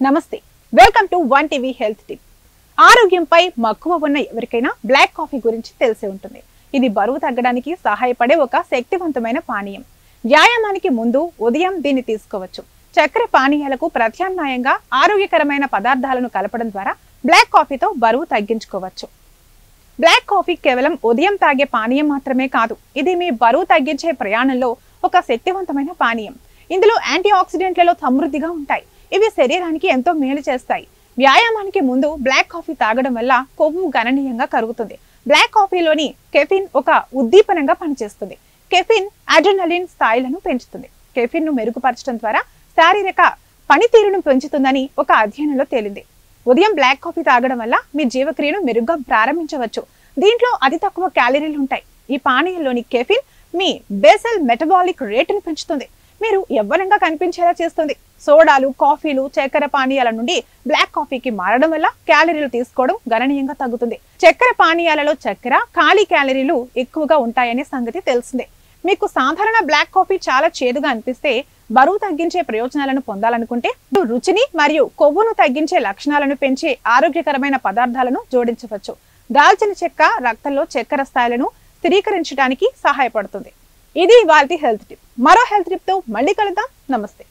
నమస్తే welcome to one TV health tip. ఆరోగ్యంపై మక్కువ ఉన్న ఎవరికైనా బ్లాక్ కాఫీ గురించి తెలిసే ఉంటుంది. ఇది బరువు తగ్గడానికి సహాయపడే ఒక శక్తివంతమైన పానీయం. వ్యాయామానికి ముందు ఉదయం దీన్ని తీసుకోవచ్చు. చక్కెర పానీయాలకు ప్రత్యామ్నాయంగా ఆరోగ్యకరమైన పదార్థాలను కలపడం ద్వారా బ్లాక్ కాఫీతో బరువు తగ్గించుకోవచ్చు. బ్లాక్ కాఫీ కేవలం ఉదయం తాగే పానీయం మాత్రమే కాదు, ఇది మీ బరువు తగ్గించే ప్రయాణంలో ఒక శక్తివంతమైన పానీయం. ఇందులో యాంటీ ఆక్సిడెంట్లలో సమృద్ధిగా ఉంటాయి. ఇవి శరీరానికి ఎంతో మేలు చేస్తాయి. వ్యాయామానికి ముందు బ్లాక్ కాఫీ తాగడం వల్ల కొవ్వు గణనీయంగా కరుగుతుంది. బ్లాక్ కాఫీలోని కెఫిన్ ఒక ఉద్దీపనంగా పనిచేస్తుంది. కెఫిన్ అడ్రినలిన్ స్థాయిలను పెంచుతుంది. కెఫిన్ ను మెరుగుపరచడం ద్వారా శారీరక పనితీరును పెంచుతుందని ఒక అధ్యయనంలో తేలింది. ఉదయం బ్లాక్ కాఫీ తాగడం వల్ల మీ జీవక్రియను మెరుగ్గా ప్రారంభించవచ్చు. దీంట్లో అతి తక్కువ క్యాలరీలు ఉంటాయి. ఈ పానీయంలోని కెఫిన్ మీ బేసల్ మెటబాలిక్ రేటును పెంచుతుంది. మీరు యవ్వనంగా కనిపించేలా చేస్తుంది. సోడాలు, కాఫీలు, చక్కెర పానీయాల నుండి బ్లాక్ కాఫీకి మారడం వల్ల క్యాలరీలు తీసుకోవడం గణనీయంగా తగ్గుతుంది. చక్కెర పానీయాలలో చక్కెర, ఖాళీ క్యాలరీలు ఎక్కువగా ఉంటాయనే సంగతి తెలిసిందే. మీకు సాధారణ బ్లాక్ కాఫీ చాలా చేదుగా అనిపిస్తే బరువు తగ్గించే ప్రయోజనాలను పొందాలనుకుంటే రుచిని మరియు కొవ్వును తగ్గించే లక్షణాలను పెంచే ఆరోగ్యకరమైన పదార్థాలను జోడించవచ్చు. దాల్చిన చెక్క రక్తంలో చక్కెర స్థాయిలను స్థిరీకరించడానికి సహాయపడుతుంది. ఇది ఇవాల్టి హెల్త్ టిప్. మరో హెల్త్ టిప్ తో మళ్ళీ కలుద్దాం. నమస్తే.